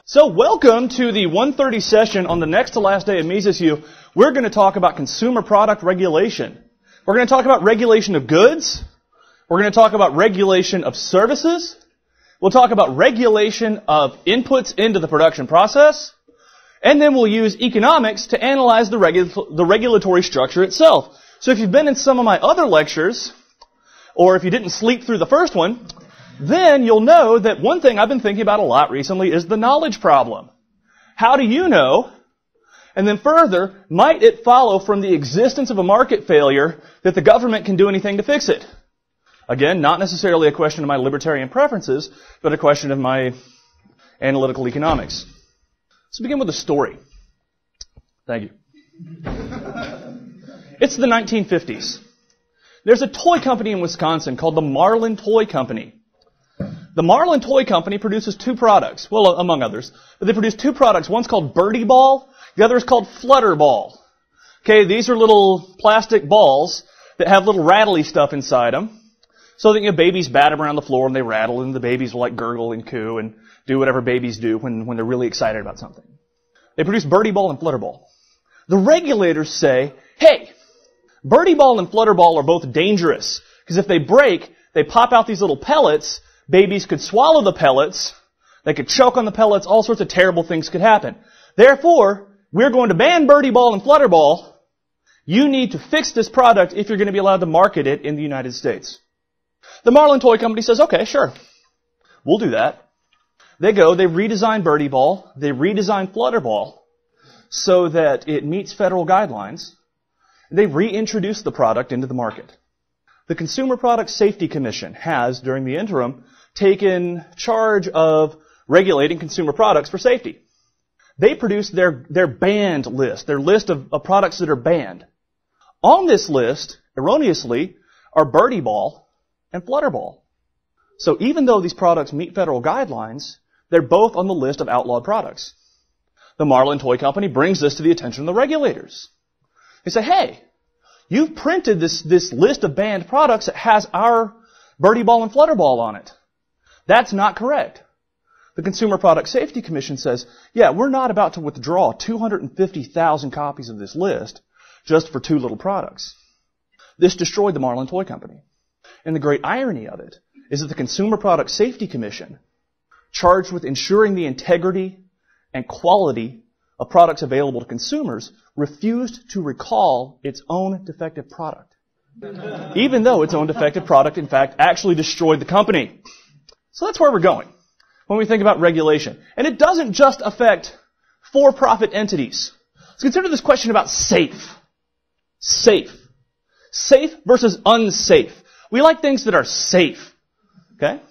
So welcome to the 1:30 session on the next to last day of Mises U. We're going to talk about consumer product regulation. We're going to talk about regulation of goods. We're going to talk about regulation of services. We'll talk about regulation of inputs into the production process. And then we'll use economics to analyze the regulatory structure itself. So if you've been in some of my other lectures, or if you didn't sleep through the first one, then you'll know that one thing I've been thinking about a lot recently is the knowledge problem. How do you know? And then further, might it follow from the existence of a market failure that the government can do anything to fix it? Again, not necessarily a question of my libertarian preferences, but a question of my analytical economics. Let's begin with a story. Thank you. It's the 1950s. There's a toy company in Wisconsin called the Marlin Toy Company. The Marlin Toy Company produces two products, well, among others, but they produce two products. One's called Birdie Ball, the other is called Flutter Ball. Okay, these are little plastic balls that have little rattly stuff inside them, so that babies bat them around the floor and they rattle, and the babies will like gurgle and coo and do whatever babies do when they're really excited about something. They produce Birdie Ball and Flutter Ball. The regulators say, hey, Birdie Ball and Flutter Ball are both dangerous, because if they break, they pop out these little pellets. Babies could swallow the pellets, they could choke on the pellets, all sorts of terrible things could happen. Therefore, we're going to ban Birdie Ball and Flutter Ball. You need to fix this product if you're going to be allowed to market it in the United States. The Marlin Toy Company says, okay, sure, we'll do that. They go, they redesign Birdie Ball, they redesign Flutter Ball so that it meets federal guidelines. They reintroduce the product into the market. The Consumer Product Safety Commission has, during the interim, taken charge of regulating consumer products for safety. They produced their banned list, their list of products that are banned. On this list, erroneously, are Birdie Ball and Flutter Ball. So even though these products meet federal guidelines, they're both on the list of outlawed products. The Marlin Toy Company brings this to the attention of the regulators. They say, hey, you've printed this list of banned products that has our Birdie Ball and Flutter Ball on it. That's not correct. The Consumer Product Safety Commission says, yeah, we're not about to withdraw 250,000 copies of this list just for two little products. This destroyed the Marlin Toy Company. And the great irony of it is that the Consumer Product Safety Commission, charged with ensuring the integrity and quality of products available to consumers, refused to recall its own defective product. Even though its own defective product, in fact, actually destroyed the company. So that's where we're going when we think about regulation. And it doesn't just affect for-profit entities. Let's consider this question about safe. Safe. Safe versus unsafe. We like things that are safe. Okay?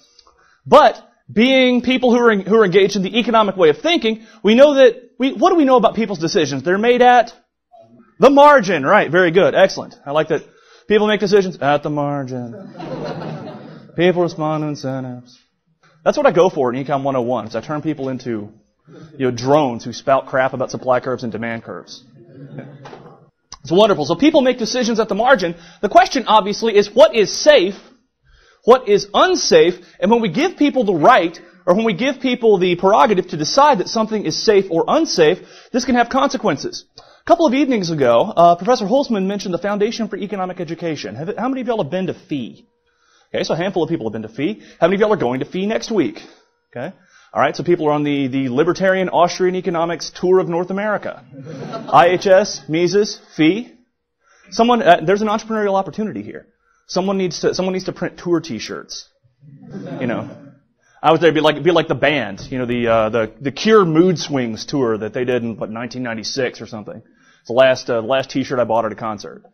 But being people who are engaged in the economic way of thinking, we know that what do we know about people's decisions? They're made at the margin. Right, very good. Excellent. I like that people make decisions at the margin. People respond to incentives. That's what I go for in Econ 101, is I turn people into drones who spout crap about supply curves and demand curves. It's wonderful. So people make decisions at the margin. The question, obviously, is what is safe? What is unsafe? And when we give people the right, or when we give people the prerogative to decide that something is safe or unsafe, this can have consequences. A couple of evenings ago, Professor Holzman mentioned the Foundation for Economic Education. How many of y'all have been to FEE? Okay, so a handful of people have been to FEE. How many of y'all are going to FEE next week? Okay. All right, so people are on the Libertarian Austrian Economics tour of North America. IHS, Mises, FEE. There's an entrepreneurial opportunity here. Someone needs to print tour T-shirts. I was there. It'd be like the band. The Cure Mood Swings tour that they did in 1996 or something. It's the last T-shirt I bought at a concert.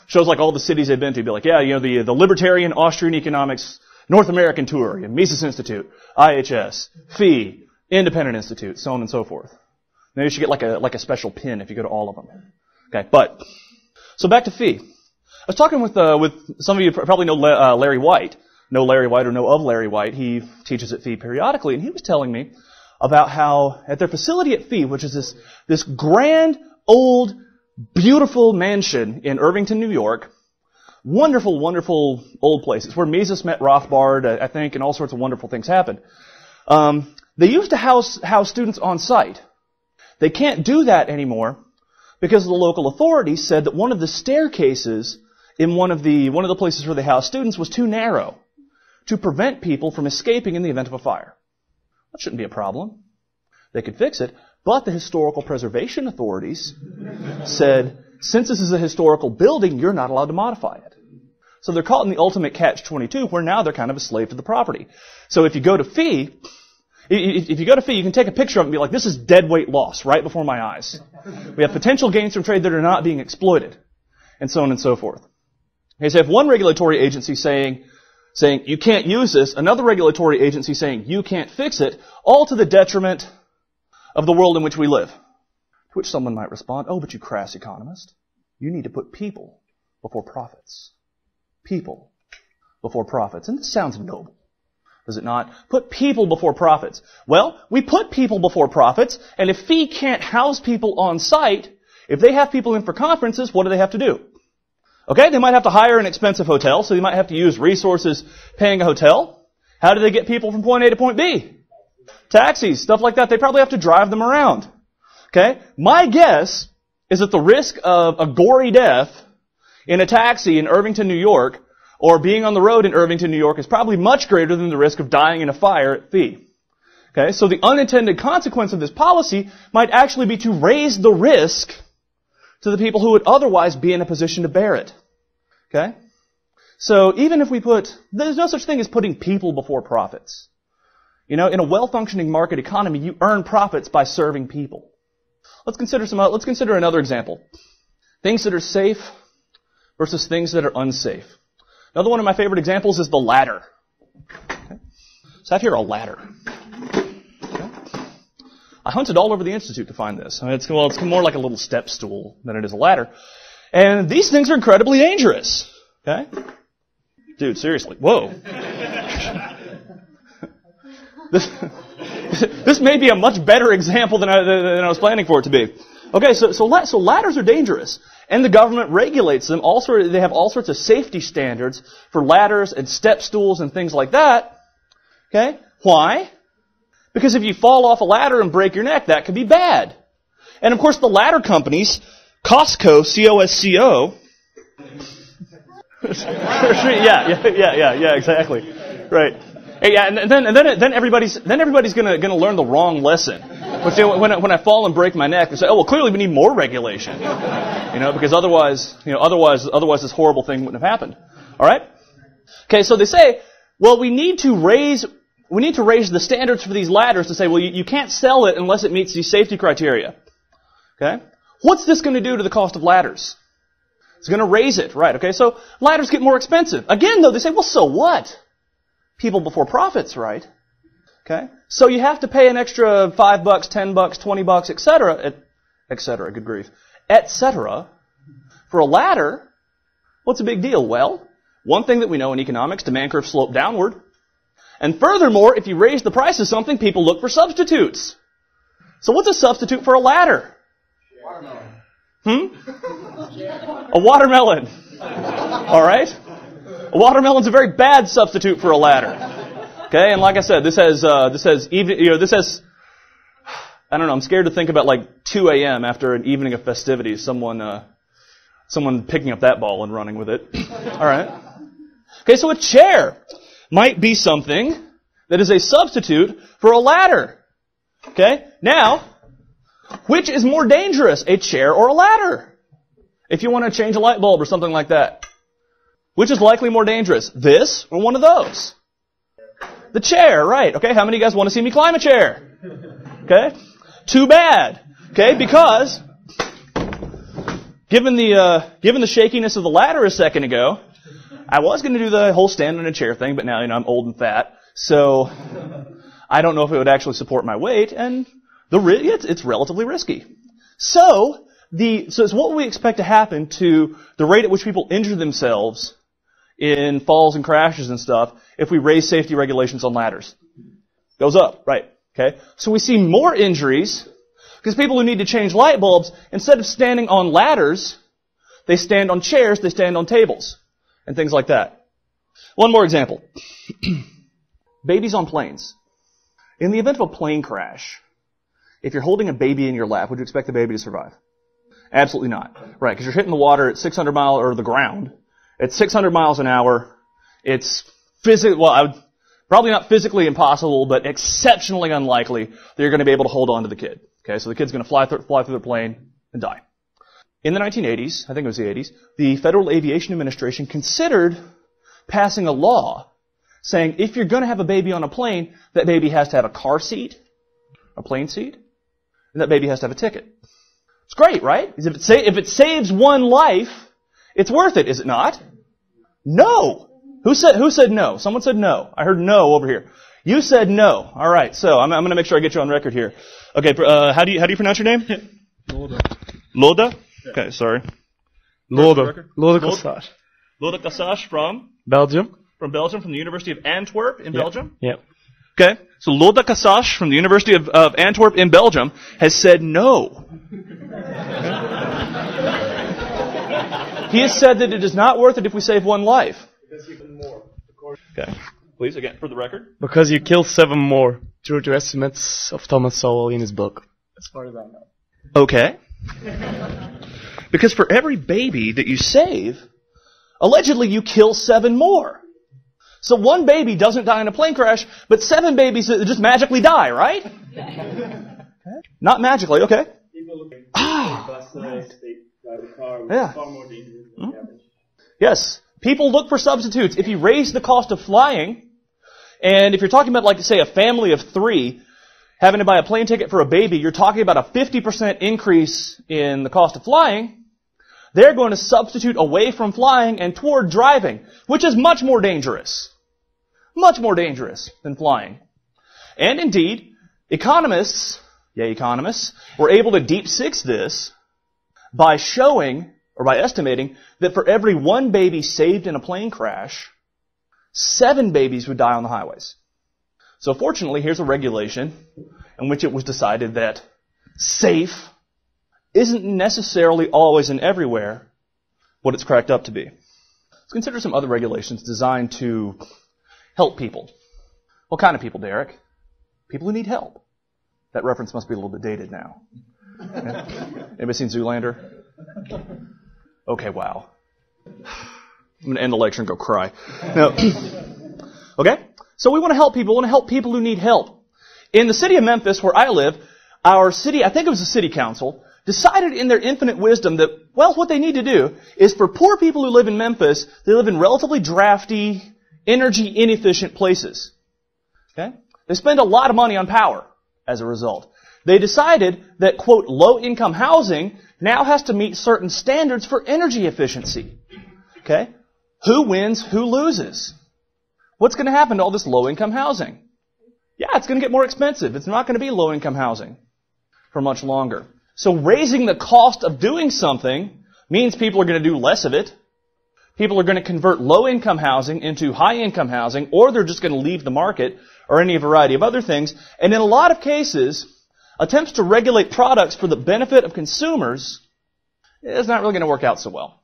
Shows like all the cities they've been to. Be like, yeah, the Libertarian Austrian Economics North American tour, Mises Institute, IHS, FEE, Independent Institute, so on and so forth. Maybe you should get like a special pin if you go to all of them. Okay, so back to FEE. I was talking with some of you probably know Larry White. Know Larry White or know of Larry White. He teaches at FEE periodically, and he was telling me about how at their facility at FEE, which is this grand, old, beautiful mansion in Irvington, New York, wonderful, wonderful old place. It's where Mises met Rothbard, I think, and all sorts of wonderful things happened. They used to house students on site. They can't do that anymore because the local authorities said that one of the staircases in one of the places where they house students was too narrow to prevent people from escaping in the event of a fire. That shouldn't be a problem. They could fix it, but the historical preservation authorities said, since this is a historical building, you're not allowed to modify it. So they're caught in the ultimate catch-22, where now they're kind of a slave to the property. So if you go to fee, you can take a picture of it and be like, this is deadweight loss right before my eyes. We have potential gains from trade that are not being exploited, and so on and so forth. Okay, so if one regulatory agency saying you can't use this, another regulatory agency saying you can't fix it, all to the detriment of the world in which we live. To which someone might respond, oh, but you crass economist, you need to put people before profits. People before profits. And this sounds noble, does it not? Put people before profits. Well, we put people before profits, and if fee can't house people on site, if they have people in for conferences, what do they have to do? Okay, they might have to hire an expensive hotel, so they might have to use resources paying a hotel. How do they get people from point A to point B? Taxis, stuff like that. They probably have to drive them around. Okay? My guess is that the risk of a gory death in a taxi in Irvington, New York, or being on the road in Irvington, New York, is probably much greater than the risk of dying in a fire at fee. Okay? So the unintended consequence of this policy might actually be to raise the risk to the people who would otherwise be in a position to bear it. Okay? So even if there's no such thing as putting people before profits. You know, in a well-functioning market economy, you earn profits by serving people. Let's consider another example. Things that are safe versus things that are unsafe. Another one of my favorite examples is the ladder. Okay? So I have here a ladder. Okay? I hunted all over the Institute to find this. I mean, it's more like a little step stool than it is a ladder. And these things are incredibly dangerous. Okay? Dude, seriously. Whoa. This may be a much better example than I was planning for it to be. Okay, so ladders are dangerous, and the government regulates them. They have all sorts of safety standards for ladders and step stools and things like that. Okay, why? Because if you fall off a ladder and break your neck, that could be bad. And of course, the ladder companies, Costco, C-O-S-C-O. Yeah, exactly, right. Yeah, and then everybody's gonna learn the wrong lesson. When I fall and break my neck, they say, oh well, clearly we need more regulation, because otherwise this horrible thing wouldn't have happened. All right? Okay, so they say, well, we need to raise the standards for these ladders to say, well, you can't sell it unless it meets these safety criteria. Okay? What's this going to do to the cost of ladders? It's going to raise it, right? Okay, so ladders get more expensive. Again, though, they say, well, so what? People before profits, right? Okay? So you have to pay an extra $5, $10, $20, etc., good grief, etc. For a ladder. What's a big deal? Well, one thing that we know in economics, demand curves slope downward. And furthermore, if you raise the price of something, people look for substitutes. So what's a substitute for a ladder? Watermelon. A watermelon. All right? A watermelon's a very bad substitute for a ladder. Okay, and like I said, this has, I don't know, I'm scared to think about like 2 a.m. after an evening of festivities, someone picking up that ball and running with it. All right. Okay, so a chair might be something that is a substitute for a ladder. Okay, now, which is more dangerous, a chair or a ladder? If you want to change a light bulb or something like that. Which is likely more dangerous, this or one of those? The chair, right. Okay, how many of you guys want to see me climb a chair? Okay, too bad. Okay, because given the shakiness of the ladder a second ago, I was going to do the whole stand in a chair thing, but now I'm old and fat, so I don't know if it would actually support my weight, and it's relatively risky. So it's what we expect to happen to the rate at which people injure themselves in falls and crashes and stuff if we raise safety regulations on ladders. Goes up, right? Okay. So we see more injuries because people who need to change light bulbs, instead of standing on ladders, they stand on chairs, they stand on tables, and things like that. One more example. Babies on planes. In the event of a plane crash, if you're holding a baby in your lap, would you expect the baby to survive? Absolutely not. Right, because you're hitting the water at 600 miles, or the ground, at 600 miles an hour. It's probably not physically impossible, but exceptionally unlikely that you're going to be able to hold on to the kid. Okay, so the kid's going to fly through the plane and die. In the 1980s, I think it was the 80s, the Federal Aviation Administration considered passing a law saying if you're going to have a baby on a plane, that baby has to have a car seat, a plane seat, and that baby has to have a ticket. It's great, right? If it saves one life, it's worth it, is it not? No. Who said no? Someone said no. I heard no over here. You said no. All right. So I'm going to make sure I get you on record here. Okay. How do you pronounce your name? Loda. Loda? Okay. Sorry. Loda. Loda Cassage. Loda Cassage from? Belgium. From Belgium, from the University of Antwerp in Belgium? Yeah. Okay. So Loda Cassage from the University of Antwerp in Belgium has said no. He has said that it is not worth it if we save one life. Okay. Please, again, for the record. Because you kill 7 more, due to estimates of Thomas Sowell in his book. As far as I know. Okay. Because for every baby that you save, allegedly you kill 7 more. So one baby doesn't die in a plane crash, but 7 babies just magically die, right? Okay. Not magically, okay. Right. Yeah. Yes. People look for substitutes. If you raise the cost of flying, and if you're talking about, like, say, a family of 3 having to buy a plane ticket for a baby, you're talking about a 50% increase in the cost of flying. They're going to substitute away from flying and toward driving, which is much more dangerous. Much more dangerous than flying. And indeed, economists were able to deep six this by showing, or by estimating, that for every 1 baby saved in a plane crash, 7 babies would die on the highways. So fortunately, here's a regulation in which it was decided that safe isn't necessarily always and everywhere what it's cracked up to be. Let's consider some other regulations designed to help people. What kind of people, Derek? People who need help. That reference must be a little bit dated now. Okay. Anybody seen Zoolander? Okay, wow. I'm going to end the lecture and go cry. No. Okay? So we want to help people. We want to help people who need help. In the city of Memphis, where I live, our city, I think it was the city council, decided in their infinite wisdom that, well, what they need to do is for poor people who live in Memphis, they live in relatively drafty, energy inefficient places. Okay? They spend a lot of money on power as a result. They decided that, quote, low-income housing now has to meet certain standards for energy efficiency. Okay? Who wins, who loses? What's going to happen to all this low-income housing? Yeah, it's going to get more expensive. It's not going to be low-income housing for much longer. So raising the cost of doing something means people are going to do less of it. People are going to convert low-income housing into high-income housing, or they're just going to leave the market, or any variety of other things. And in a lot of cases, attempts to regulate products for the benefit of consumers is not really going to work out so well.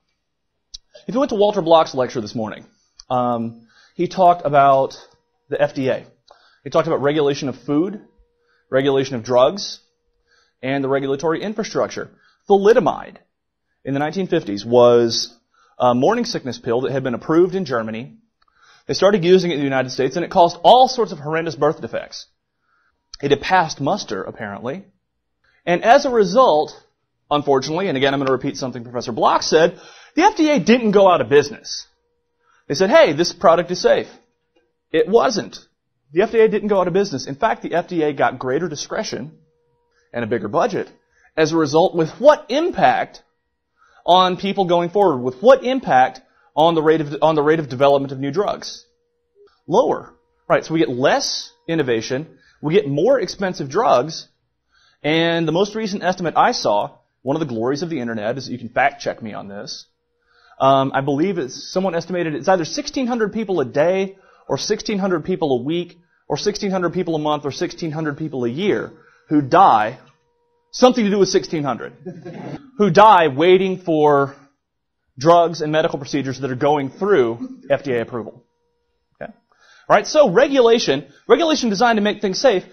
If you went to Walter Block's lecture this morning, he talked about the FDA. He talked about regulation of food, regulation of drugs, and the regulatory infrastructure. Thalidomide in the 1950s was a morning sickness pill that had been approved in Germany. They started using it in the United States, and it caused all sorts of horrendous birth defects. It had passed muster, apparently. And as a result, unfortunately, and again I'm going to repeat something Professor Block said, the FDA didn't go out of business. They said, hey, this product is safe. It wasn't. The FDA didn't go out of business. In fact, the FDA got greater discretion and a bigger budget. As a result, with what impact on people going forward? With what impact on the rate of development of new drugs? Lower. Right, so we get less innovation, we get more expensive drugs, and the most recent estimate I saw, one of the glories of the internet is, you can fact check me on this, I believe someone estimated it's either 1,600 people a day, or 1,600 people a week, or 1,600 people a month, or 1,600 people a year who die, something to do with 1,600, who die waiting for drugs and medical procedures that are going through FDA approval. Okay? All right, so regulation designed to make things safe,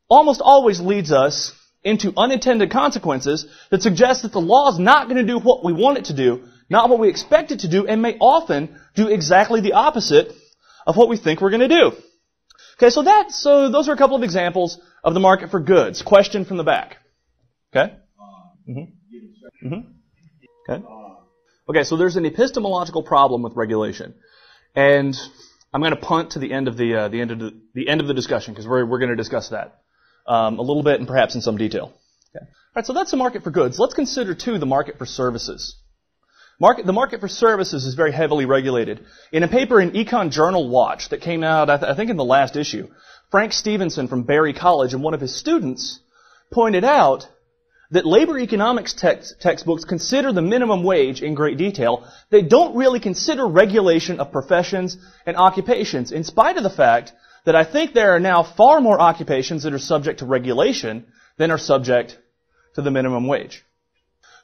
almost always leads us into unintended consequences that suggest that the law is not going to do what we want it to do, not what we expect it to do, and may often do exactly the opposite of what we think we're going to do. Okay, so those are a couple of examples of the market for goods. Question from the back. Okay? Okay. Okay, so there's an epistemological problem with regulation. And I'm going to punt to the end of the end of the discussion because we're going to discuss that a little bit and perhaps in some detail. Okay. All right, so that's the market for goods. Let's consider too the market for services. The market for services is very heavily regulated. In a paper in Econ Journal Watch that came out, I think in the last issue, Frank Stevenson from Berry College and one of his students pointed out that labor economics textbooks consider the minimum wage in great detail. They don't really consider regulation of professions and occupations, in spite of the fact that I think there are now far more occupations that are subject to regulation than are subject to the minimum wage.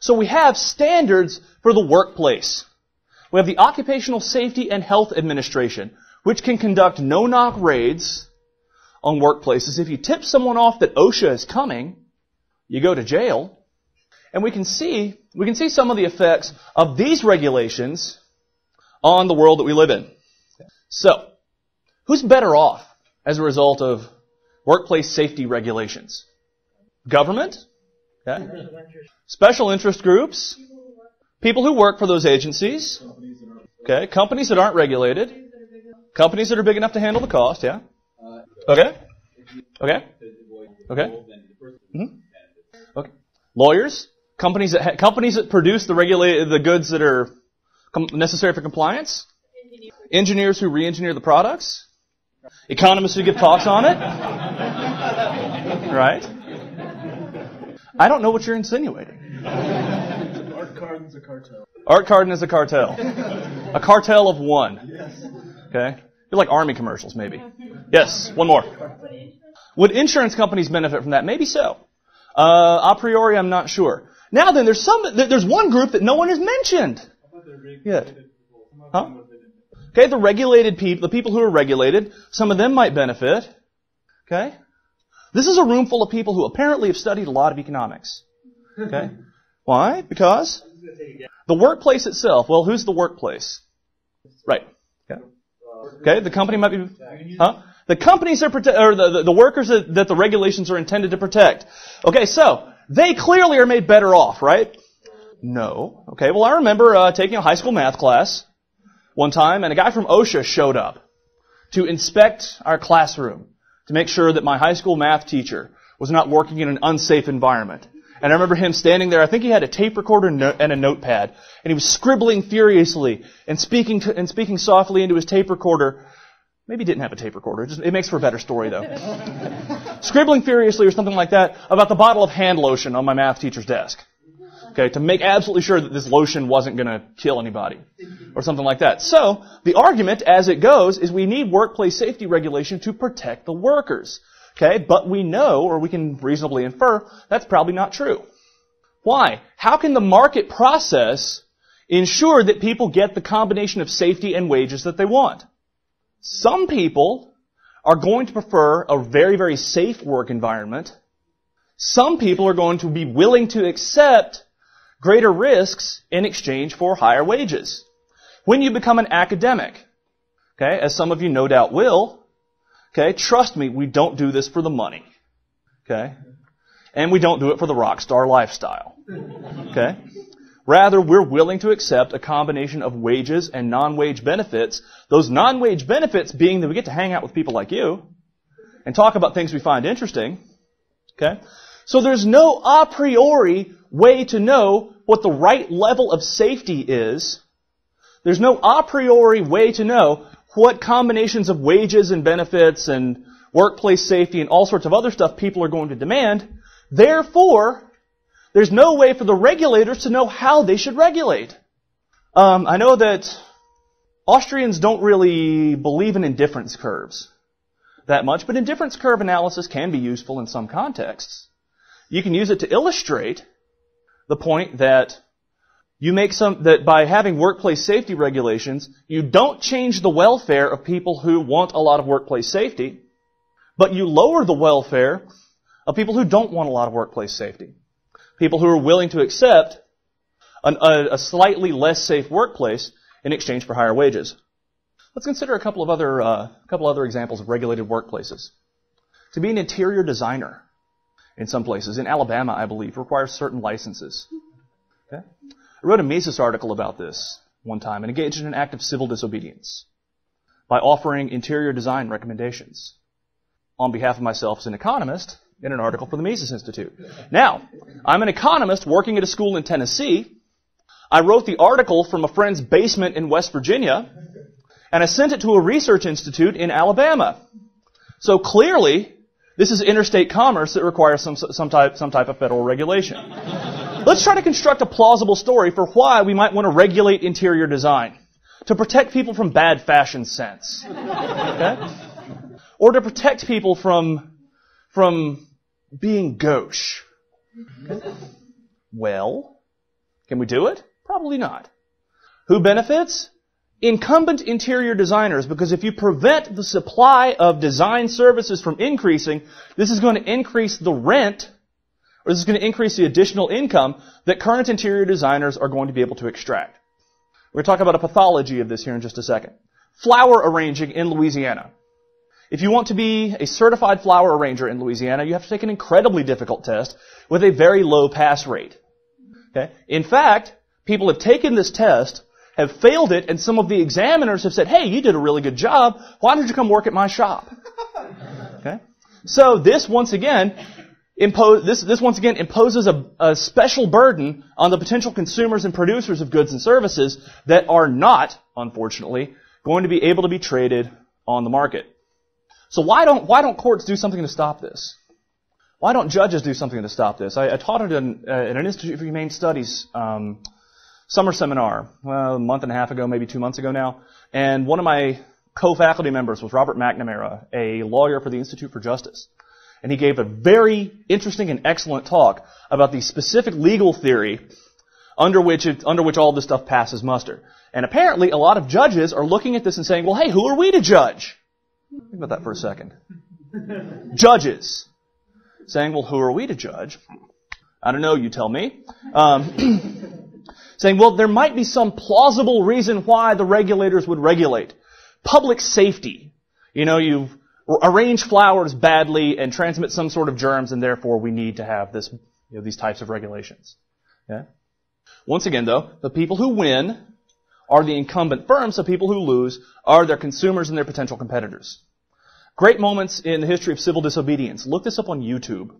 So we have standards for the workplace. We have the Occupational Safety and Health Administration, which can conduct no-knock raids on workplaces. If you tip someone off that OSHA is coming, you go to jail. And we can see some of the effects of these regulations on the world that we live in. So, who's better off as a result of workplace safety regulations? Government? Okay. Special interest groups? People who work for those agencies? Okay. Companies that aren't regulated? Companies that are big enough to handle the cost, yeah? Okay. Okay. Okay. Mm-hmm. Okay. Lawyers? Companies that produce the goods that are necessary for compliance? Engineers who re-engineer the products? Economists who give talks on it? Right? I don't know what you're insinuating. Art Carden's a cartel. Art Carden is a cartel. A cartel of one. Yes. Okay? You're like army commercials, maybe. Yes, one more. Would insurance companies benefit from that? Maybe so. A priori, I'm not sure. Now then, there's one group that no one has mentioned yet. Huh? Okay, the regulated people, the people who are regulated, some of them might benefit. Okay? This is a room full of people who apparently have studied a lot of economics. Okay? Why? Because the workplace itself, well, who's the workplace? Right. Okay. Okay, the company might be, huh? The companies are the workers that the regulations are intended to protect. Okay, so they clearly are made better off, right? No. Okay, well, I remember taking a high school math class one time, and a guy from OSHA showed up to inspect our classroom to make sure that my high school math teacher was not working in an unsafe environment. And I remember him standing there. I think he had a tape recorder and a notepad, and he was scribbling furiously and speaking softly into his tape recorder. Maybe he didn't have a tape recorder. It makes for a better story, though. Scribbling furiously or something like that about the bottle of hand lotion on my math teacher's desk. Okay, to make absolutely sure that this lotion wasn't going to kill anybody or something like that. So, the argument as it goes is we need workplace safety regulation to protect the workers. Okay, but we know, or we can reasonably infer, that's probably not true. Why? How can the market process ensure that people get the combination of safety and wages that they want? Some people are going to prefer a very, very safe work environment. Some people are going to be willing to accept greater risks in exchange for higher wages. When you become an academic, okay, as some of you no doubt will, okay, trust me, we don't do this for the money. Okay? And we don't do it for the rock star lifestyle. Okay? Rather, we're willing to accept a combination of wages and non-wage benefits. Those non-wage benefits being that we get to hang out with people like you and talk about things we find interesting. Okay? So there's no a priori way to know what the right level of safety is. There's no a priori way to know what combinations of wages and benefits and workplace safety and all sorts of other stuff people are going to demand. Therefore, there's no way for the regulators to know how they should regulate. I know that Austrians don't really believe in indifference curves that much, but indifference curve analysis can be useful in some contexts. You can use it to illustrate the point that that by having workplace safety regulations, you don't change the welfare of people who want a lot of workplace safety, but you lower the welfare of people who don't want a lot of workplace safety. People who are willing to accept a slightly less safe workplace in exchange for higher wages. Let's consider a couple of other examples of regulated workplaces. To be an interior designer in some places, in Alabama, I believe, requires certain licenses. Okay? I wrote a Mises article about this one time and engaged in an act of civil disobedience by offering interior design recommendations on behalf of myself as an economist in an article for the Mises Institute. Now, I'm an economist working at a school in Tennessee. I wrote the article from a friend's basement in West Virginia, and I sent it to a research institute in Alabama. So clearly, this is interstate commerce that requires some type of federal regulation. Let's try to construct a plausible story for why we might want to regulate interior design. To protect people from bad fashion sense. Okay? Or to protect people from being gauche. Okay? Well, can we do it? Probably not. Who benefits? Incumbent interior designers, because if you prevent the supply of design services from increasing, this is going to increase the rent, or this is going to increase the additional income that current interior designers are going to be able to extract. We're going to talk about a pathology of this here in just a second. Flower arranging in Louisiana. If you want to be a certified flower arranger in Louisiana, you have to take an incredibly difficult test with a very low pass rate. Okay? In fact, people have taken this test, have failed it, and some of the examiners have said, hey, you did a really good job. Why don't you come work at my shop? Okay? So this once again imposes a special burden on the potential consumers and producers of goods and services that are not, unfortunately, going to be able to be traded on the market. So why don't courts do something to stop this? Why don't judges do something to stop this? I taught at an Institute for Humane Studies summer seminar a month and a half ago, maybe 2 months ago now, and one of my co-faculty members was Robert McNamara, a lawyer for the Institute for Justice. And he gave a very interesting and excellent talk about the specific legal theory under which all this stuff passes muster. And apparently a lot of judges are looking at this and saying, well, hey, who are we to judge? Think about that for a second. Judges. Saying, well, who are we to judge? I don't know, you tell me. Saying, well, there might be some plausible reason why the regulators would regulate. Public safety. You know, you've arrange flowers badly and transmit some sort of germs, and therefore we need to have this, these types of regulations. Okay? Once again, though, the people who win are the incumbent firms. The people who lose are their consumers and their potential competitors. Great moments in the history of civil disobedience. Look this up on YouTube.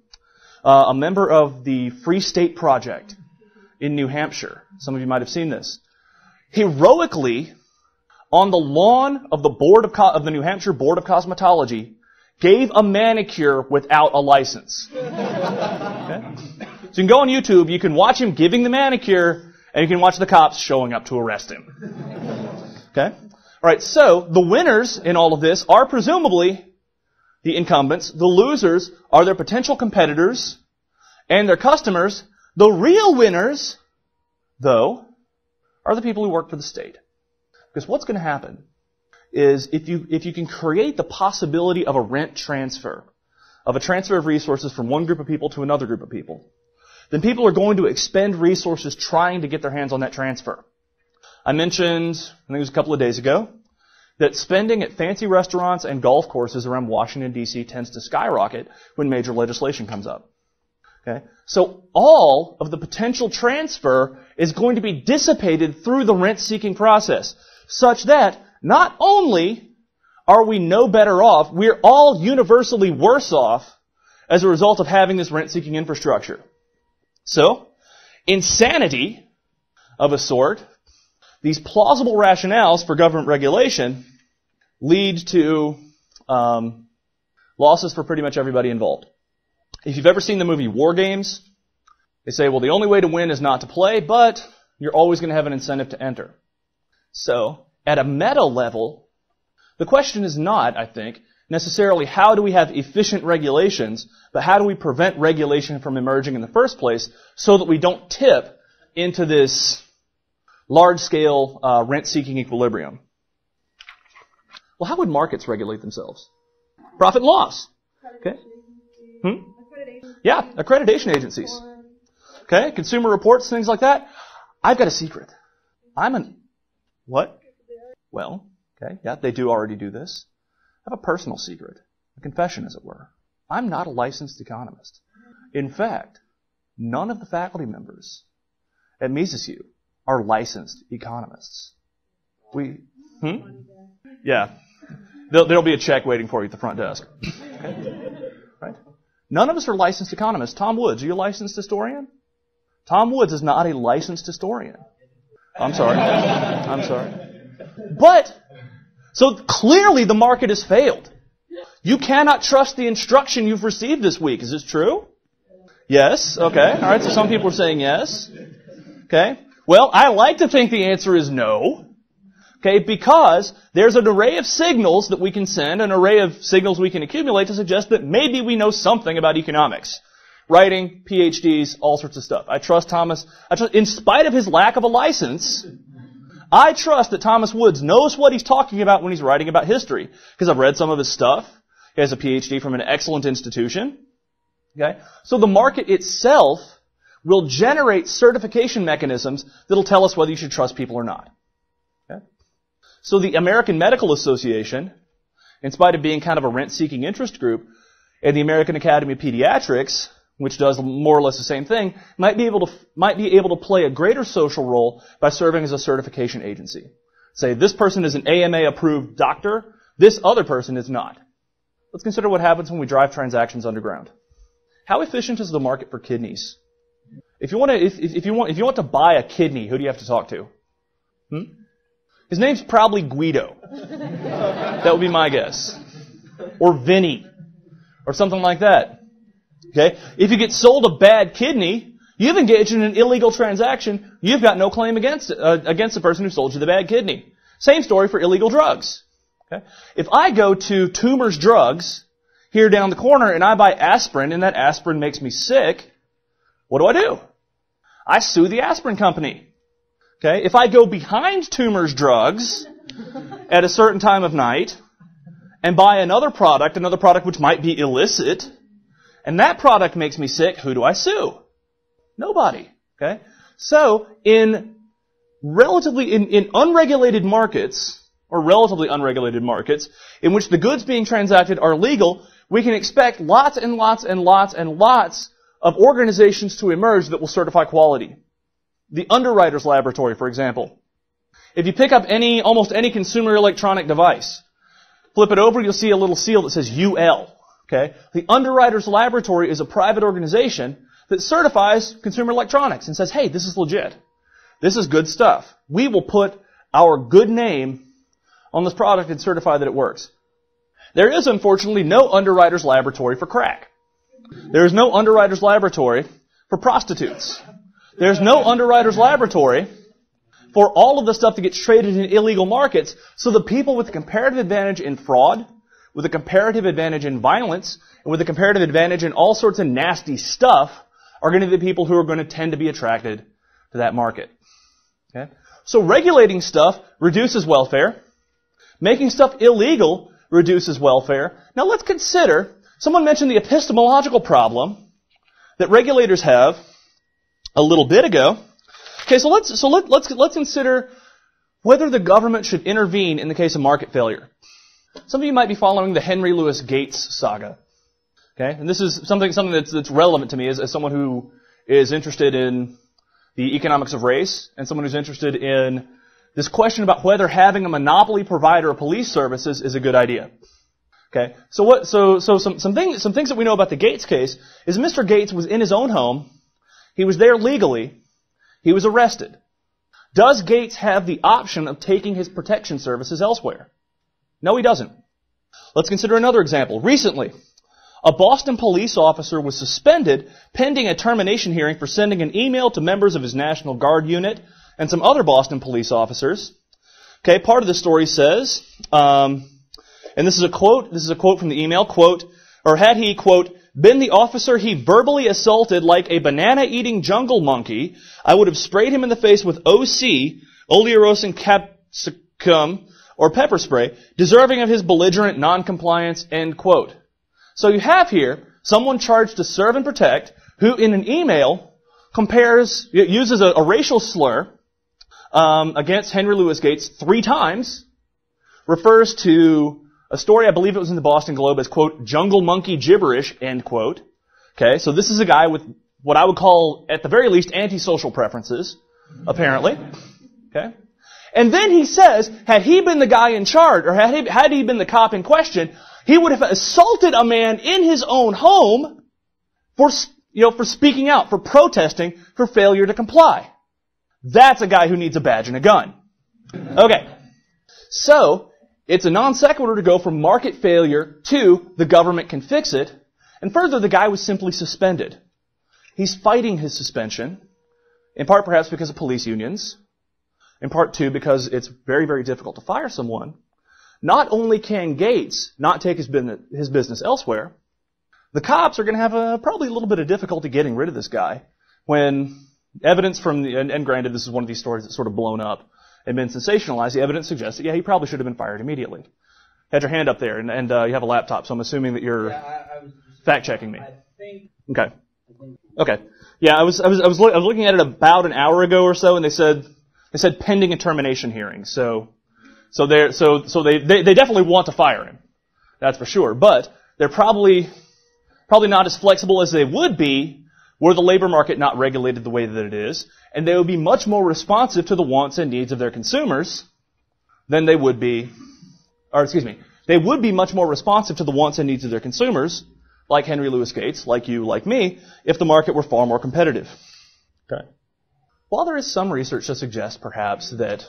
A member of the Free State Project in New Hampshire, some of you might have seen this, heroically, on the lawn of the New Hampshire Board of Cosmetology, gave a manicure without a license. Okay? So you can go on YouTube, you can watch him giving the manicure, and you can watch the cops showing up to arrest him. Okay? Alright, so the winners in all of this are presumably the incumbents. The losers are their potential competitors and their customers. The real winners, though, are the people who work for the state. Because what's going to happen is if you can create the possibility of a rent transfer, of a transfer of resources from one group of people to another group of people, then people are going to expend resources trying to get their hands on that transfer. I mentioned, I think it was a couple of days ago, that spending at fancy restaurants and golf courses around Washington, D.C. tends to skyrocket when major legislation comes up. Okay? So all of the potential transfer is going to be dissipated through the rent-seeking process, such that not only are we no better off, we're all universally worse off as a result of having this rent-seeking infrastructure. So, insanity of a sort, these plausible rationales for government regulation lead to losses for pretty much everybody involved. If you've ever seen the movie War Games, they say, well, the only way to win is not to play, but you're always going to have an incentive to enter. So, at a meta level, the question is not, I think, necessarily how do we have efficient regulations, but how do we prevent regulation from emerging in the first place so that we don't tip into this large-scale rent-seeking equilibrium. Well, how would markets regulate themselves? Profit and loss. Okay? Yeah, accreditation agencies. Okay, consumer reports, things like that. I've got a secret. What? Well, okay, yeah, they do already do this. I have a personal secret, a confession, as it were. I'm not a licensed economist. In fact, none of the faculty members at Mises U are licensed economists. Yeah. There'll be a check waiting for you at the front desk. Okay. Right? None of us are licensed economists. Tom Woods, are you a licensed historian? Tom Woods is not a licensed historian. I'm sorry. But, so clearly the market has failed. You cannot trust the instruction you've received this week. Is this true? Yes. Okay. All right. So some people are saying yes. Okay. Well, I like to think the answer is no. Okay, because there's an array of signals that we can send, an array of signals we can accumulate to suggest that maybe we know something about economics. Writing, PhDs, all sorts of stuff. I trust Thomas. In spite of his lack of a license, I trust that Thomas Woods knows what he's talking about when he's writing about history. Because I've read some of his stuff. He has a PhD from an excellent institution. Okay? So the market itself will generate certification mechanisms that'll tell us whether you should trust people or not. Okay? So the American Medical Association, in spite of being kind of a rent-seeking interest group, and the American Academy of Pediatrics, which does more or less the same thing, might be able to play a greater social role by serving as a certification agency. Say, this person is an AMA-approved doctor, this other person is not. Let's consider what happens when we drive transactions underground. How efficient is the market for kidneys? If you want to buy a kidney, who do you have to talk to? His name's probably Guido. That would be my guess. Or Vinny. Or something like that. Okay? If you get sold a bad kidney, you've engaged in an illegal transaction, you've got no claim against the person who sold you the bad kidney. Same story for illegal drugs. Okay? If I go to Toomer's Drugs here down the corner and I buy aspirin and that aspirin makes me sick, what do? I sue the aspirin company. Okay? If I go behind Toomer's Drugs at a certain time of night and buy another product which might be illicit, and that product makes me sick, who do I sue? Nobody. Okay? So, in unregulated markets, or relatively unregulated markets, in which the goods being transacted are legal, we can expect lots and lots and lots and lots of organizations to emerge that will certify quality. The Underwriters Laboratory, for example. If you pick up almost any consumer electronic device, flip it over, you'll see a little seal that says UL. Okay? The Underwriters Laboratory is a private organization that certifies consumer electronics and says, hey, this is legit. This is good stuff. We will put our good name on this product and certify that it works. There is, unfortunately, no Underwriters Laboratory for crack. There is no Underwriters Laboratory for prostitutes. There's no Underwriters Laboratory for all of the stuff that gets traded in illegal markets, so the people with a comparative advantage in fraud, with a comparative advantage in violence, and with a comparative advantage in all sorts of nasty stuff are going to be the people who are going to tend to be attracted to that market. Okay? So regulating stuff reduces welfare. Making stuff illegal reduces welfare. Now let's consider, someone mentioned the epistemological problem that regulators have a little bit ago. Okay, so let's consider whether the government should intervene in the case of market failure. Some of you might be following the Henry Louis Gates saga. Okay? And this is something that's relevant to me as someone who is interested in the economics of race and someone who's interested in this question about whether having a monopoly provider of police services is a good idea. Okay? So some things that we know about the Gates case is Mr. Gates was in his own home. He was there legally. He was arrested. Does Gates have the option of taking his protection services elsewhere? No, he doesn't. Let's consider another example. Recently, a Boston police officer was suspended pending a termination hearing for sending an email to members of his National Guard unit and some other Boston police officers. Okay, part of the story says, and this is a quote from the email, quote, or had he, quote, been the officer he verbally assaulted like a banana-eating jungle monkey, I would have sprayed him in the face with OC, oleosin capsicum, or pepper spray, deserving of his belligerent noncompliance, end quote. So you have here someone charged to serve and protect, who in an email uses a racial slur against Henry Louis Gates 3 times, refers to a story, I believe it was in the Boston Globe, as, quote, jungle monkey gibberish, end quote. Okay, so this is a guy with what I would call, at the very least, antisocial preferences, apparently. Okay? And then he says, had he been the guy in charge, or had he been the cop in question, he would have assaulted a man in his own home for speaking out, for protesting, for failure to comply. That's a guy who needs a badge and a gun. Okay. So, it's a non sequitur to go from market failure to the government can fix it. And further, the guy was simply suspended. He's fighting his suspension, in part perhaps because of police unions, in part too because it's very, very difficult to fire someone. Not only can Gates not take his business elsewhere, the cops are going to have probably a little bit of difficulty getting rid of this guy when evidence from and granted this is one of these stories that's sort of blown up and been sensationalized, the evidence suggests that, yeah, he probably should have been fired immediately. Had your hand up there, and you have a laptop, so I'm assuming that you're fact-checking me. Okay. Okay. Yeah, I was looking at it about an hour ago or so, and they said pending a termination hearing. So they definitely want to fire him. That's for sure. But they're probably not as flexible as they would be were the labor market not regulated the way that it is, and they would be much more responsive to the wants and needs of their consumers than they would be, they would be much more responsive to the wants and needs of their consumers, like Henry Louis Gates, like you, like me, if the market were far more competitive. Okay. While there is some research to suggest, perhaps, that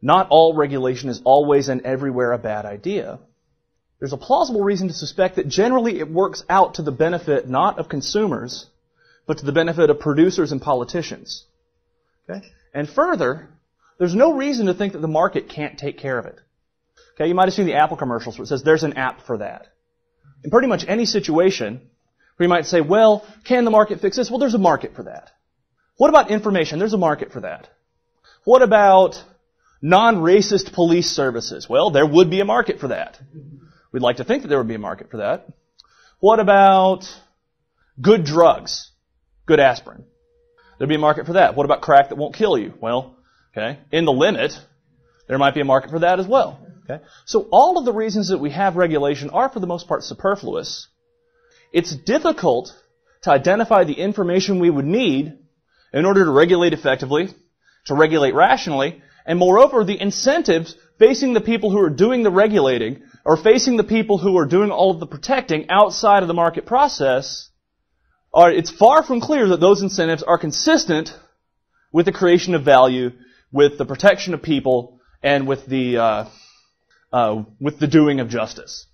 not all regulation is always and everywhere a bad idea, there's a plausible reason to suspect that generally it works out to the benefit not of consumers, but to the benefit of producers and politicians. Okay? And further, there's no reason to think that the market can't take care of it. Okay, you might have seen the Apple commercials where it says there's an app for that. In pretty much any situation where you might say, well, can the market fix this? Well, there's a market for that. What about information? There's a market for that. What about non-racist police services? Well, there would be a market for that. We'd like to think that there would be a market for that. What about good drugs? Good aspirin. There'd be a market for that. What about crack that won't kill you? Well, okay, in the limit, there might be a market for that as well. Okay? So all of the reasons that we have regulation are, for the most part, superfluous. It's difficult to identify the information we would need in order to regulate effectively, to regulate rationally, and moreover, the incentives facing the people who are doing the regulating or facing the people who are doing all of the protecting outside of the market process, it's far from clear that those incentives are consistent with the creation of value, with the protection of people, and with the doing of justice.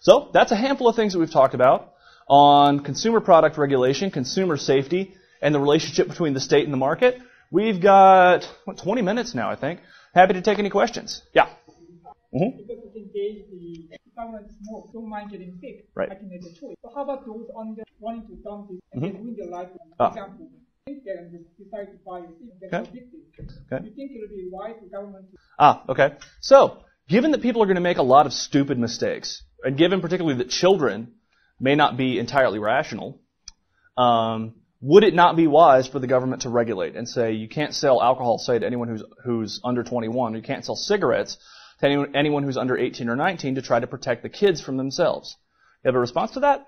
So that's a handful of things that we've talked about on consumer product regulation, consumer safety, and the relationship between the state and the market. We've got 20 minutes now, I think. Happy to take any questions. Yeah. Mm-hmm. Because we can gauge the government more, don't mind getting sick. Right. I can make a choice. But how about those wanting to dump this and then win their life? For example, think they decide to buy a seat, they're addicted. Okay. Do you think it would be wise for government to... Okay. So, given that people are going to make a lot of stupid mistakes, and given particularly that children may not be entirely rational, would it not be wise for the government to regulate and say you can't sell alcohol, say, to anyone who's under 21, you can't sell cigarettes to anyone who's under 18 or 19 to try to protect the kids from themselves? You have a response to that?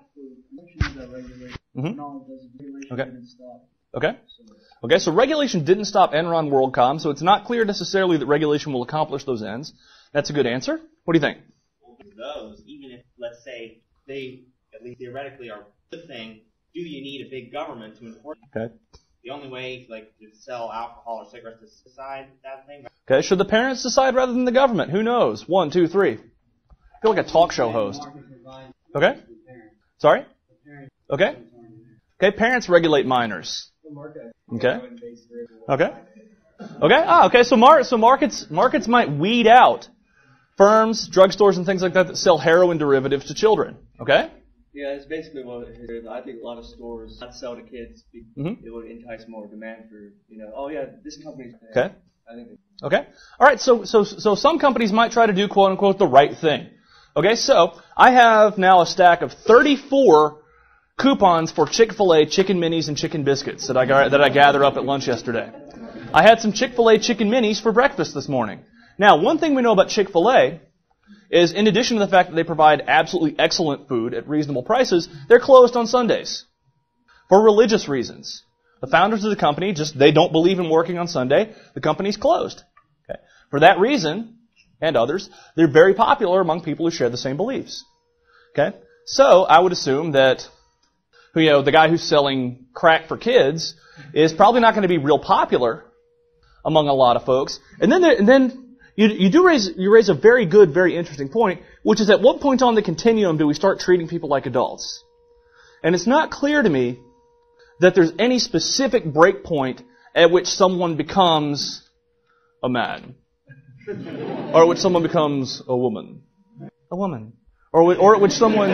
Okay. Okay, so regulation didn't stop Enron WorldCom, so it's not clear necessarily that regulation will accomplish those ends. That's a good answer. What do you think? Those, even if, let's say, they, at least theoretically, are a good thing, do you need a big government to enforce it? Okay. The only way, like, to sell alcohol or cigarettes to decide that thing. Okay, should the parents decide rather than the government? Who knows? 1, 2, 3. I feel like a talk show host. Okay? Sorry? Okay? Okay, parents regulate minors. Okay? Okay? Okay? Okay, so markets might weed out firms, drugstores, and things like that sell heroin derivatives to children. Okay? Yeah, it's basically what it is. I think a lot of stores not sell to kids because it would entice more demand for, oh yeah, this company's... Okay. I think okay. All right, so some companies might try to do, quote-unquote, the right thing. Okay, so I have now a stack of 34 coupons for Chick-fil-A chicken minis and chicken biscuits that I gathered up at lunch yesterday. I had some Chick-fil-A chicken minis for breakfast this morning. Now, one thing we know about Chick-fil-A is, in addition to the fact that they provide absolutely excellent food at reasonable prices, they're closed on Sundays for religious reasons. The founders of the company they don't believe in working on Sunday. The company's closed. Okay. For that reason, and others, they're very popular among people who share the same beliefs. Okay. So I would assume that, the guy who's selling crack for kids is probably not going to be real popular among a lot of folks. And then you raise a very good, very interesting point, which is at what point on the continuum do we start treating people like adults? And it's not clear to me that there's any specific break point at which someone becomes a man. Or at which someone becomes a woman. A woman. Or at which someone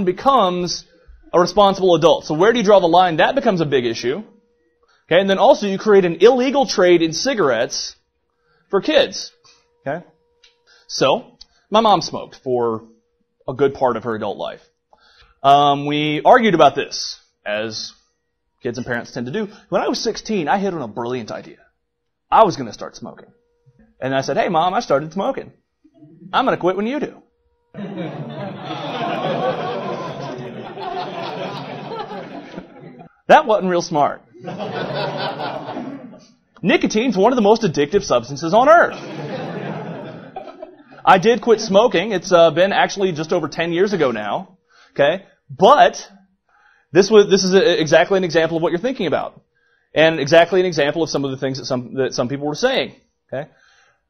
becomes a responsible adult. So where do you draw the line? That becomes a big issue. Okay, and then also you create an illegal trade in cigarettes for kids. Okay? So, my mom smoked for a good part of her adult life. We argued about this, as kids and parents tend to do. When I was 16, I hit on a brilliant idea. I was going to start smoking. And I said, hey, Mom, I started smoking. I'm going to quit when you do. That wasn't real smart. Nicotine's one of the most addictive substances on earth. I did quit smoking. It's been actually just over 10 years ago now. Okay? But this is exactly an example of what you're thinking about. And exactly an example of some of the things that some people were saying. Okay?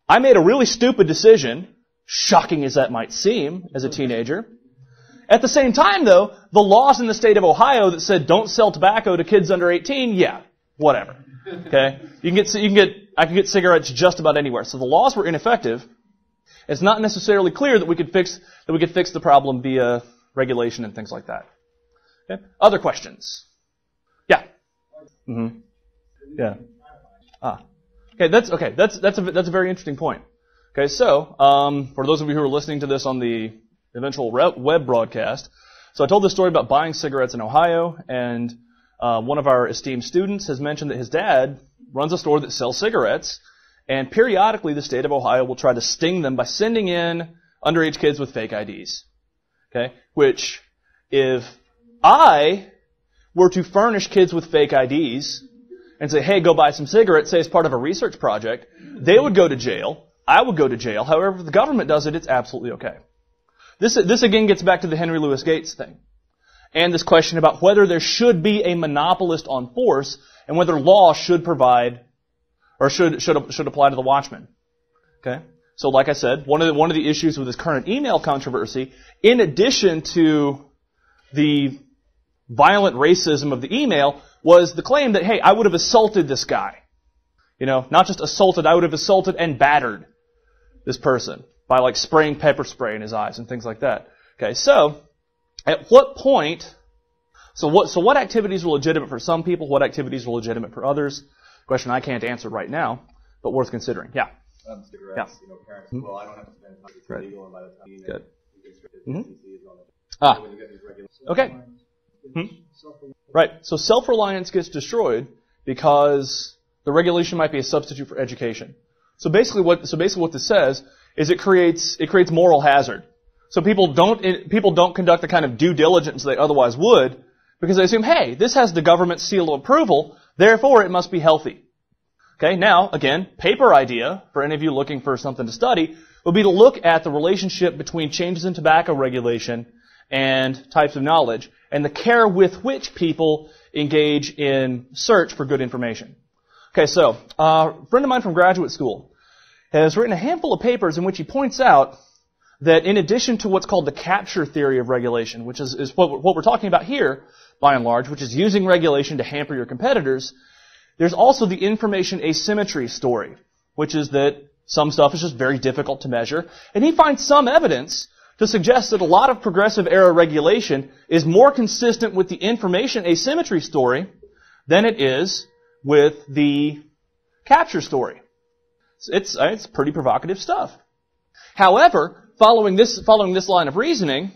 I made a really stupid decision, shocking as that might seem, as a teenager. At the same time, though, the laws in the state of Ohio that said don't sell tobacco to kids under 18, yeah, whatever. Okay? I can get cigarettes just about anywhere. So the laws were ineffective. It's not necessarily clear that we could fix the problem via regulation and things like that. Okay? Other questions? Yeah. Mm-hmm. Yeah. Okay. That's a very interesting point. Okay. So, for those of you who are listening to this on the eventual web broadcast, so I told this story about buying cigarettes in Ohio, and one of our esteemed students has mentioned that his dad runs a store that sells cigarettes, and periodically the state of Ohio will try to sting them by sending in underage kids with fake IDs. Okay? Which, if I were to furnish kids with fake IDs and say, hey, go buy some cigarettes, say as part of a research project, they would go to jail. I would go to jail. However, if the government does it, it's absolutely okay. This again gets back to the Henry Louis Gates thing. And this question about whether there should be a monopolist on force and whether law should provide or should apply to the watchman. Okay? So like I said, one of the issues with this current email controversy, in addition to the violent racism of the email, was the claim that, hey, I would have assaulted this guy. Not just assaulted, I would have assaulted and battered this person by like spraying pepper spray in his eyes and things like that. Okay, so at what point, so what activities are legitimate for some people, what activities are legitimate for others? Question I can't answer right now, but worth considering. Yeah. Cigarettes, parents, well, I don't have to spend time. It's legal, and by the time you Good. when you get these regulations. Okay. Right. So self-reliance gets destroyed because the regulation might be a substitute for education. So basically what this says is it creates moral hazard. So people don't conduct the kind of due diligence they otherwise would because they assume, hey, this has the government's seal of approval, therefore it must be healthy. Okay, now, again, paper idea, for any of you looking for something to study, would be to look at the relationship between changes in tobacco regulation and types of knowledge, and the care with which people engage in search for good information. Okay, so, a friend of mine from graduate school has written a handful of papers in which he points out that in addition to what's called the capture theory of regulation, which is what we're talking about here, by and large, which is using regulation to hamper your competitors, there's also the information asymmetry story, which is that some stuff is just very difficult to measure. And he finds some evidence to suggest that a lot of progressive era regulation is more consistent with the information asymmetry story than it is with the capture story. It's pretty provocative stuff. However, following this line of reasoning,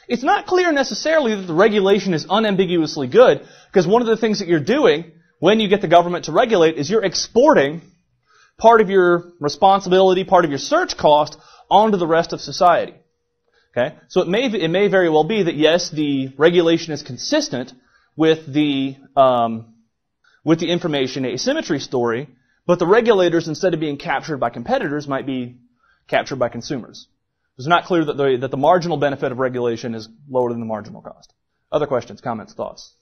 It's not clear necessarily that the regulation is unambiguously good, because one of the things that you're doing when you get the government to regulate is you're exporting part of your responsibility, part of your search cost onto the rest of society. Okay? So it may very well be that yes, the regulation is consistent with the information asymmetry story, but the regulators, instead of being captured by competitors, might be captured by consumers. It's not clear that the marginal benefit of regulation is lower than the marginal cost. Other questions, comments, thoughts?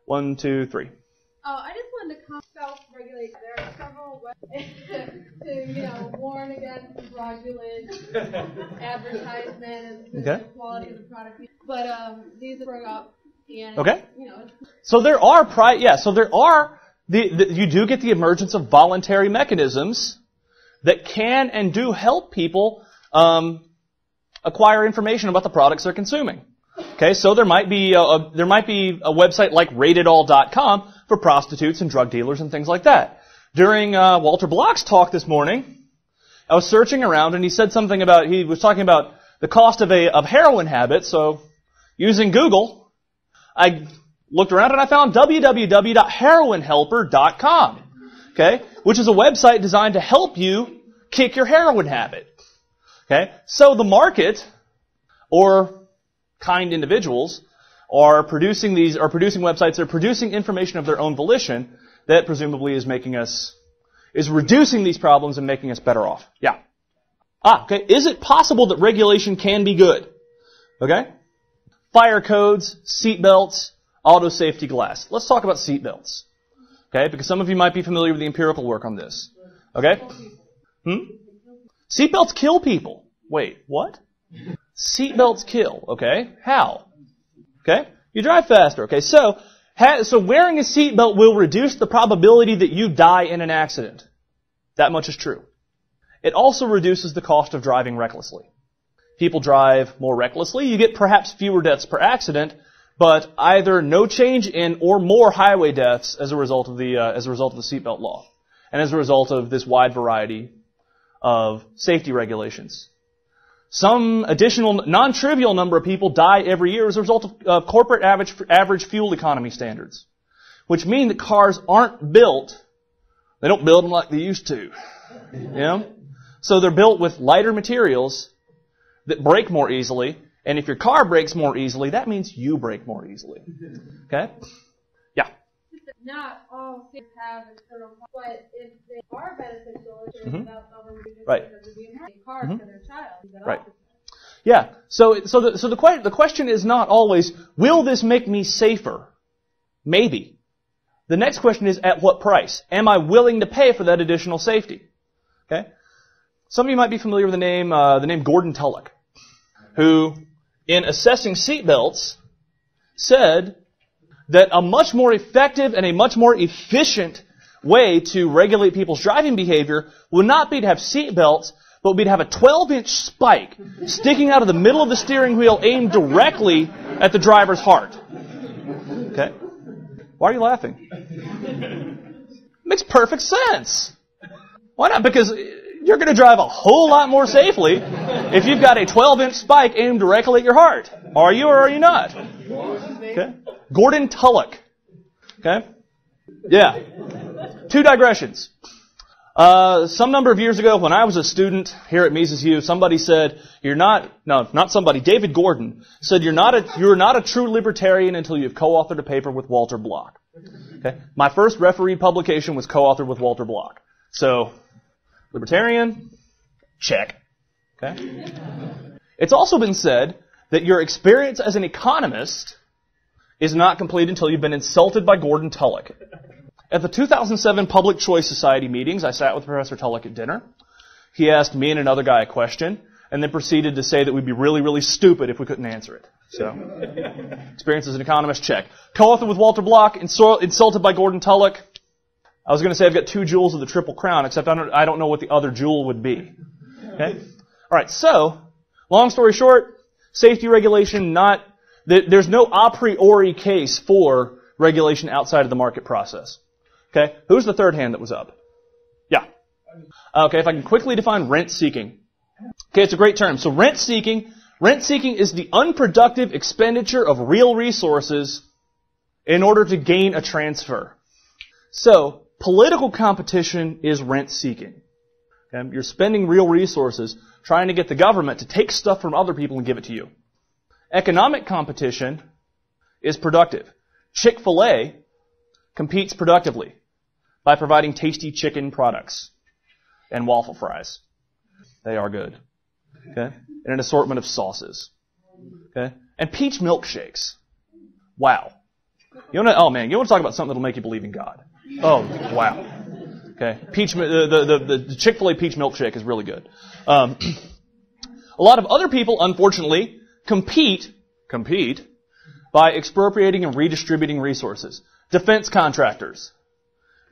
1, 2, 3. I just wanted to self-regulate. There are several ways to, warn against fraudulent advertisement and the quality of the product. But these are brought up, and So there are you do get the emergence of voluntary mechanisms that can and do help people acquire information about the products they're consuming. Okay, so there might be a website like ratedall.com for prostitutes and drug dealers and things like that. During Walter Block's talk this morning, I was searching around and he said something about, he was talking about the cost of heroin habit. So using Google, I looked around and I found www.heroinhelper.com, okay, which is a website designed to help you kick your heroin habit. Okay, so the market or kind individuals are producing websites, they're producing information of their own volition that presumably is reducing these problems and making us better off. Yeah. Okay. Is it possible that regulation can be good? Okay. Fire codes, seat belts, auto safety glass. Let's talk about seat belts. Okay, because some of you might be familiar with the empirical work on this. Okay? Seat belts kill people. Wait, what? Seat belts kill. Okay, how? Okay, you drive faster. Okay, so wearing a seat belt will reduce the probability that you die in an accident. That much is true. It also reduces the cost of driving recklessly. People drive more recklessly, you get perhaps fewer deaths per accident, but either no change in or more highway deaths as a result of the seatbelt law, and as a result of this wide variety of safety regulations. Some additional non-trivial number of people die every year as a result of corporate average fuel economy standards, which mean that cars aren't built. They don't build them like they used to. So they're built with lighter materials that break more easily. And if your car breaks more easily, that means you break more easily. Okay? Yeah. Not all things have internal costs, but if they are beneficial, it's about government because of the cars for their child. Right. Yeah. So the question is not always, will this make me safer? Maybe. The next question is, at what price? Am I willing to pay for that additional safety? Okay? Some of you might be familiar with the name Gordon Tullock, who, in assessing seatbelts, said that a much more effective and a much more efficient way to regulate people's driving behavior would not be to have seatbelts, but would be to have a 12-inch spike sticking out of the middle of the steering wheel aimed directly at the driver's heart. Okay? Why are you laughing? Makes perfect sense. Why not? Because you're going to drive a whole lot more safely if you've got a 12-inch spike aimed directly at your heart. Are you or are you not? Okay. Gordon Tullock. Okay? Yeah. 2 digressions. Some number of years ago, when I was a student here at Mises U, somebody said, David Gordon said, you're not a true libertarian until you've co-authored a paper with Walter Block. Okay? My first refereed publication was co-authored with Walter Block. So, libertarian, check. Okay? It's also been said that your experience as an economist is not complete until you've been insulted by Gordon Tullock. At the 2007 Public Choice Society meetings, I sat with Professor Tullock at dinner. He asked me and another guy a question, and then proceeded to say that we'd be really, really stupid if we couldn't answer it. So, experience as an economist, check. Co-authored with Walter Block, insulted by Gordon Tullock. I was going to say I've got 2 jewels of the Triple Crown, except I don't know what the other jewel would be. Okay? All right, so, long story short, safety regulation, there's no a priori case for regulation outside of the market process. Okay, who's the third hand that was up? Yeah. Okay, if I can quickly define rent-seeking. Okay, it's a great term. So rent-seeking Rent-seeking is the unproductive expenditure of real resources in order to gain a transfer. So, political competition is rent-seeking. Okay? You're spending real resources trying to get the government to take stuff from other people and give it to you. Economic competition is productive. Chick-fil-A competes productively by providing tasty chicken products and waffle fries. They are good. Okay? And an assortment of sauces. Okay? And peach milkshakes. Wow. You want to talk about something that'll make you believe in God. Oh, wow. Okay? The Chick-fil-A peach milkshake is really good. A lot of other people, unfortunately, compete by expropriating and redistributing resources. Defense contractors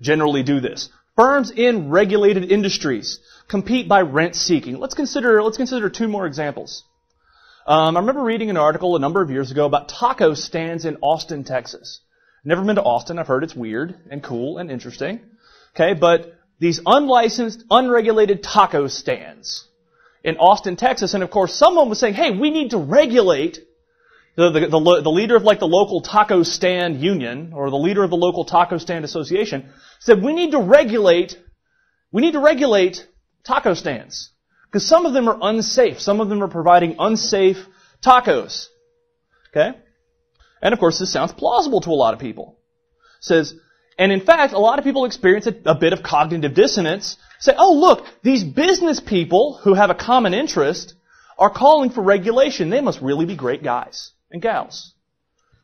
generally do this. Firms in regulated industries compete by rent-seeking. Let's consider two more examples. I remember reading an article a number of years ago about taco stands in Austin, Texas. Never been to Austin. I've heard it's weird and cool and interesting. Okay, but these unlicensed, unregulated taco stands in Austin, Texas, and of course someone was saying, hey, we need to regulate. The leader of like the local taco stand union or the leader of the local taco stand association said we need to regulate taco stands because some of them are unsafe. Some of them are providing unsafe tacos. Okay? And of course this sounds plausible to a lot of people. And in fact a lot of people experience a bit of cognitive dissonance. Say, oh look, these business people who have a common interest are calling for regulation. They must really be great guys and gals.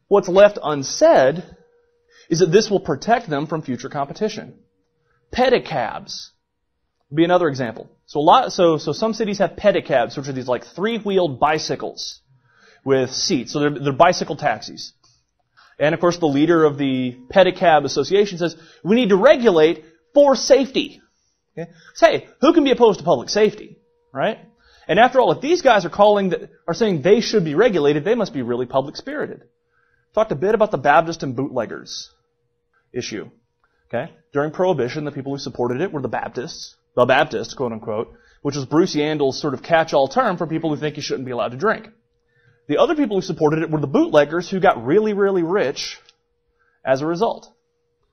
What's left unsaid is that this will protect them from future competition. Pedicabs would be another example. So some cities have pedicabs, which are these like three-wheeled bicycles with seats. So they're bicycle taxis. And of course the leader of the pedicab association says, we need to regulate for safety. Okay? Say, who can be opposed to public safety? Right? And after all, if these guys are saying they should be regulated, they must be really public-spirited. Talked a bit about the Baptist and bootleggers issue. Okay? During Prohibition, the people who supported it were the Baptists, quote-unquote, which was Bruce Yandel's sort of catch-all term for people who think you shouldn't be allowed to drink. The other people who supported it were the bootleggers who got really, really rich as a result.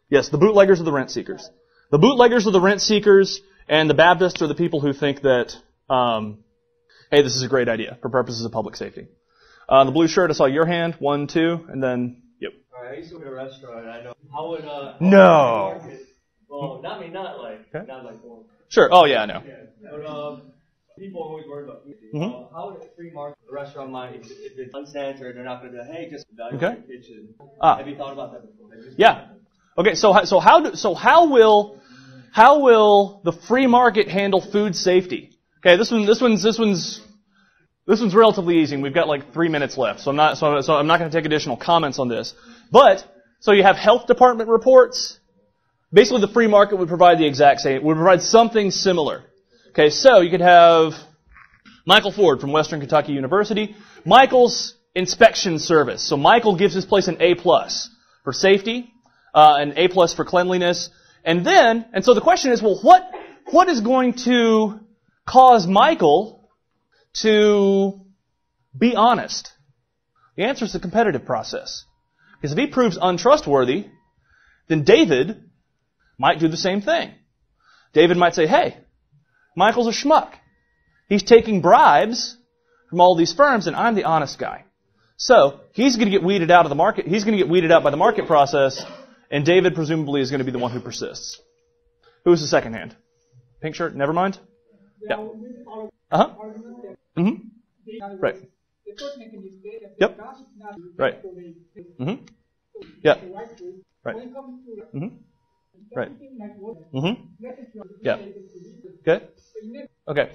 Yes, the bootleggers are the rent-seekers. The bootleggers are the rent-seekers, and the Baptists are the people who think that hey, this is a great idea for purposes of public safety. The blue shirt, I saw your hand. 1, 2, and then, yep. Alright, I used to work at a restaurant, and I know how would, no. Well, not like one. Sure. Oh, yeah, I know. Yeah. But, people always worry about food. How would a free market restaurant mind, if it's unsanitary, they're not going to, hey, just evaluate your kitchen. Have you thought about that before? Yeah. Okay, so how will the free market handle food safety? Okay, this one's relatively easy, and we've got like 3 minutes left, so I'm not going to take additional comments on this. But so you have health department reports. Basically, the free market would provide the exact same. Would provide something similar. Okay, so you could have Michael Ford from Western Kentucky University. Michael's inspection service. So Michael gives his place an A+ for safety, an A+ for cleanliness, and so the question is, well, what is going to cause Michael to be honest? The answer is the competitive process. Because if he proves untrustworthy, then David might do the same thing. David might say, hey, Michael's a schmuck. He's taking bribes from all these firms, and I'm the honest guy. So he's going to get weeded out of the market. He's going to get weeded out by the market process, and David presumably is going to be the one who persists. Who's the second hand? Pink shirt, never mind? Yeah. Uh-huh. Mm-hmm. Right. Yep. Right. Mm-hmm. Yeah. Right. Mm-hmm. Right. Mm-hmm. Yeah. Okay. Okay.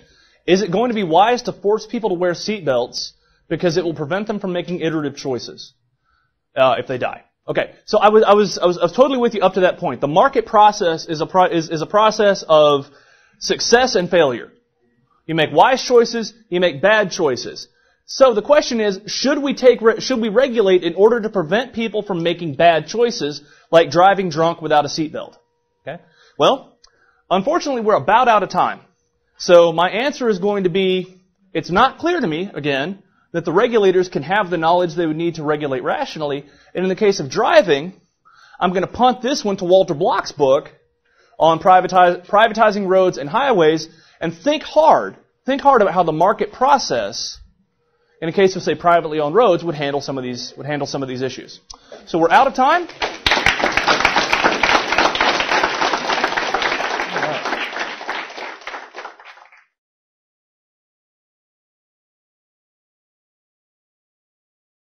Is it going to be wise to force people to wear seatbelts because it will prevent them from making iterative choices if they die? Okay. So I was totally with you up to that point. The market process is a process of success and failure. You make wise choices, you make bad choices. So the question is, should we regulate in order to prevent people from making bad choices, like driving drunk without a seatbelt? Okay? Well, unfortunately, we're about out of time. So my answer is going to be, it's not clear to me, again, that the regulators can have the knowledge they would need to regulate rationally. And in the case of driving, I'm going to punt this one to Walter Block's book on privatizing roads and highways, and think hard about how the market process, in a case of, say, privately owned roads, would handle some of these issues. So we're out of time.